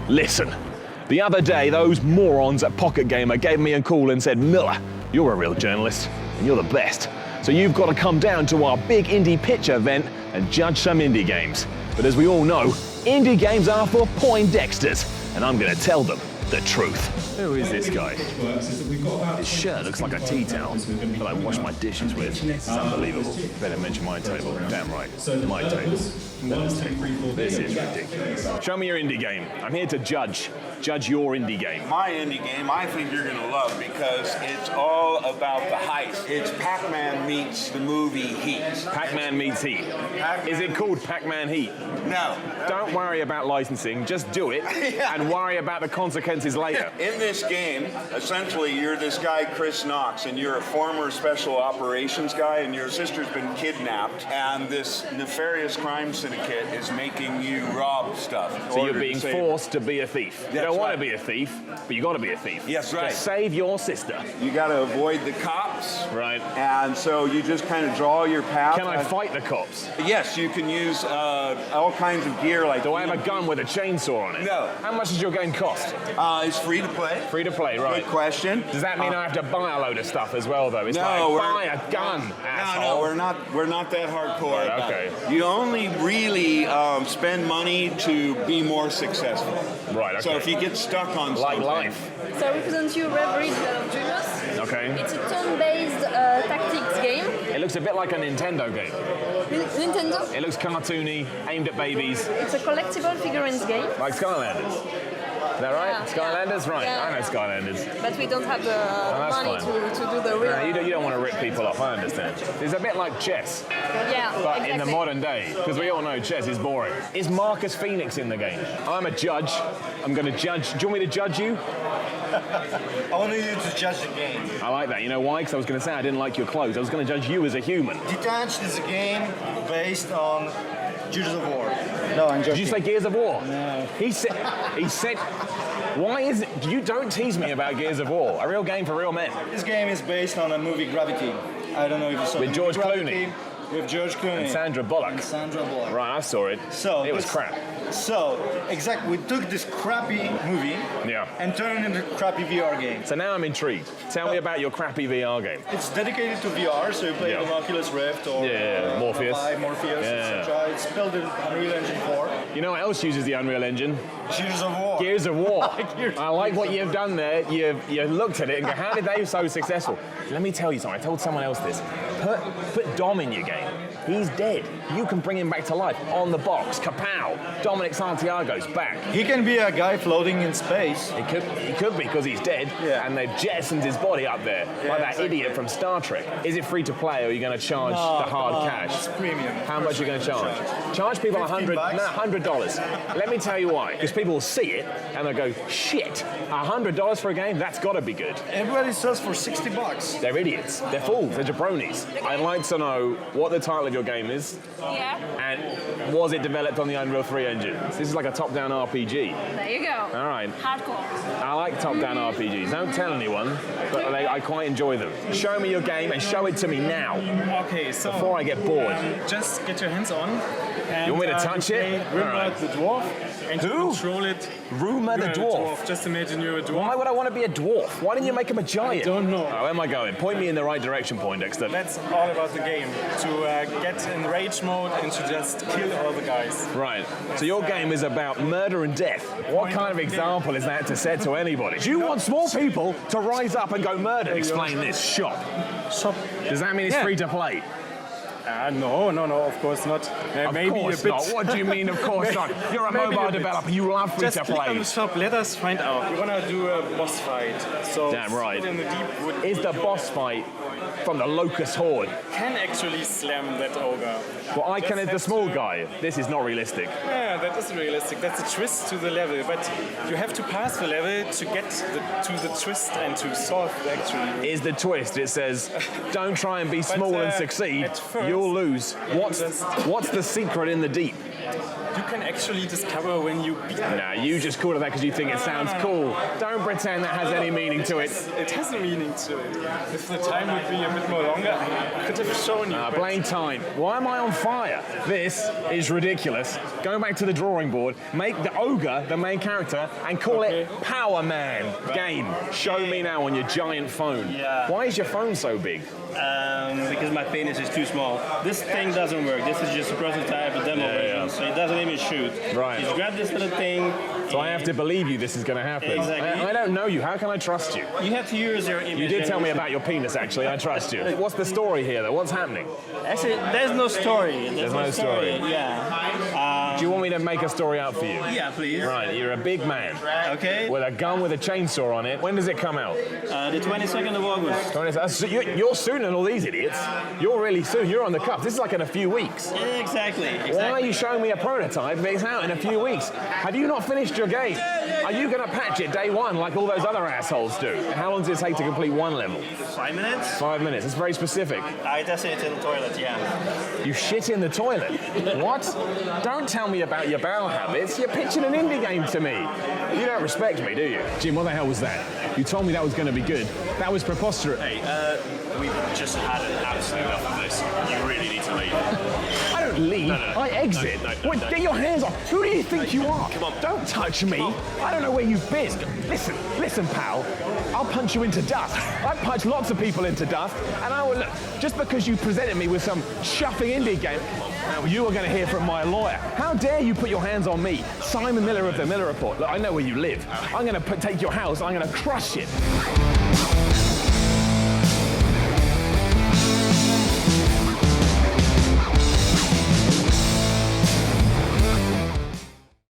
Listen, the other day those morons at Pocket Gamer gave me a call and said, Miller, you're a real journalist and you're the best. So you've got to come down to our big indie pitch event and judge some indie games. But as we all know, indie games are for Poindexters, and I'm going to tell them the truth. Who is this guy? His shirt looks like a tea towel that I wash my dishes with. It's unbelievable. Better mention my table. Damn right. My table. Miller's table. This is ridiculous. Show me your indie game. I'm here to judge. Judge your indie game. My indie game, I think you're going to love because it's all about the heist. It's Pac-Man meets the movie Heat. Pac-Man meets Heat. Is it called Pac-Man Heat? No. Don't worry about licensing. Just do it and worry about the consequences later. In this game, essentially, you're this guy, Chris Knox, and you're a former special operations guy, and your sister's been kidnapped, and this nefarious crime syndicate is making you rob stuff. So you're being forced to be a thief. You don't want to be a thief, but you got to be a thief. Yes, right. To save your sister. You got to avoid the cops. Right. And so you just kind of draw your path. Can I fight the cops? Yes, you can use all kinds of gear. Like, do I have a gun with a chainsaw on it? No. How much does your game cost? It's free to play. Free to play, right. Good question. Does that mean I have to buy a load of stuff as well, though? It's no, like, buy a gun, asshole. No, we're not that hardcore. Right, okay. You only really spend money to be more successful. Right, okay. So if you get stuck on like something. life. So I represent you Reverie Juniors. Okay. It's a turn-based tactics game. It looks a bit like a Nintendo game. Nintendo? It looks cartoony, aimed at babies. It's a collectible figurines game. Like Skylanders. Is that right? Yeah, Skylanders? Right, yeah. I know Skylanders. But we don't have the money to do the real... No, you don't want to rip people off, I understand. It's a bit like chess. Yeah, But exactly. in the modern day, because we all know chess is boring. Is Marcus Phoenix in the game? I'm a judge. I'm going to judge. Do you want me to judge you? I want you to judge the game. I like that. You know why? Because I was going to say I didn't like your clothes. I was going to judge you as a human. Detached is a game based on Gears of War. No, I'm joking. Did you say Gears of War? No. He said, why is it, you don't tease me about Gears of War, a real game for real men. This game is based on a movie, Gravity. I don't know if you saw it. With George Clooney. With George Clooney. And Sandra Bullock. And Sandra Bullock. Right, I saw it. So it was crap. So, exactly, we took this crappy movie and turned it into a crappy VR game. So now I'm intrigued. Tell me about your crappy VR game. It's dedicated to VR, so you play it on Oculus Rift or Morpheus. Morpheus, etc. It's built in Unreal Engine 4. You know what else uses the Unreal Engine? Gears of War. Gears of War. I like what you've done there. You looked at it and go, how did they be so successful? Let me tell you something. I told someone else this. Put Dom in your game. He's dead. You can bring him back to life on the box. Kapow! Dominic Santiago's back. He can be a guy floating in space. He could be because he's dead, and they've jettisoned his body up there like that idiot from Star Trek. Is it free to play, or are you going to charge the hard cash? It's premium. How much are you going to charge? Charge people $100. Let me tell you why. Because people will see it and they'll go, shit, $100 for a game? That's got to be good. Everybody sells for $60. They're idiots. They're fools. They're jabronis. I'd like to know what the title of your game is. Yeah. And was it developed on the Unreal 3 engine? So this is like a top-down RPG. There you go. All right. Hardcore. I like top-down RPGs. Don't tell anyone, but I quite enjoy them. Show me your game and show it to me now. Okay, so before I get bored. Just get your hands on. And, you want me to touch it? Rumor the dwarf. And who? Control it. Rumor the dwarf. Just imagine you're a dwarf. Why would I want to be a dwarf? Why didn't you make him a giant? I don't know. Oh, where am I going? Point me in the right direction, Poindexter. That's all about the game. To get in rage mode and to just kill all the guys. Right. So your game is about murder and death. What kind of example is that to set to anybody? Do you want small people to rise up and go murder? Explain this. Shop. Does that mean it's free to play? No, of course not. Maybe course a bit. Not. What do you mean, of course not? You're a mobile developer. You love free just to click play. on the shop. Let us find out. We're gonna do a boss fight. So damn right. In the deep wood is the boss fight from the Locust Horde? Can actually slam that ogre. Well, I can as the small guy. This is not realistic. Yeah, that is realistic. That's a twist to the level, but you have to pass the level to get to the twist and to solve the actual. Is the twist? It says, don't try and be small and succeed. You'll lose. What's the secret in the deep? you can actually discover when you beat them. Nah, you just call it that because you think it sounds cool. Don't pretend that has any meaning to it. It has a meaning to it. If the time would be a bit more longer, I could have shown you. but- Blame time. Why am I on fire? This is ridiculous. Go back to the drawing board, make the ogre the main character, and call it Power Man Game. Show me now on your giant phone. Yeah. Why is your phone so big? Because my penis is too small. This thing doesn't work. This is just a prototype, a demo version, so it doesn't even shoot. Right. You just grab this little thing. So I have to believe you this is going to happen. Exactly. I don't know you. How can I trust you? You have to use your image. You did tell me about your penis, actually. I trust you. What's the story here, though? What's happening? Actually, there's no story. There's no story. Yeah. Do you want me to make a story out for you? Yeah, please. Right, you're a big man. Okay. With a gun with a chainsaw on it. When does it come out? The 22nd of August. So you're sooner than all these idiots. You're really soon. You're on the cuff. This is like in a few weeks. Exactly. Why are you showing me a prototype if it's out in a few weeks? Have you not finished your game? Are you going to patch it day one like all those other assholes do? How long does it take to complete one level? 5 minutes? 5 minutes. It's very specific. I tested it in the toilet, yeah. You shit in the toilet. What? Don't tell me about your bowel habits. You're pitching an indie game to me. You don't respect me, do you? Jim, what the hell was that? You told me that was going to be good. That was preposterous. Hey, we've just had an absolute enough of this. You really need to leave. I don't leave. I exit. No, Wait, get your hands off. Who do you think you are? Come on. Don't touch me. I don't know where you've been. Listen, pal. I'll punch you into dust. I've punched lots of people into dust, and I will look. Just because you presented me with some chuffing indie game, you are going to hear from my lawyer. How dare you put your hands on me, Simon Miller of the Miller Report? Look, I know where you live. I'm going to take your house. I'm going to crush it.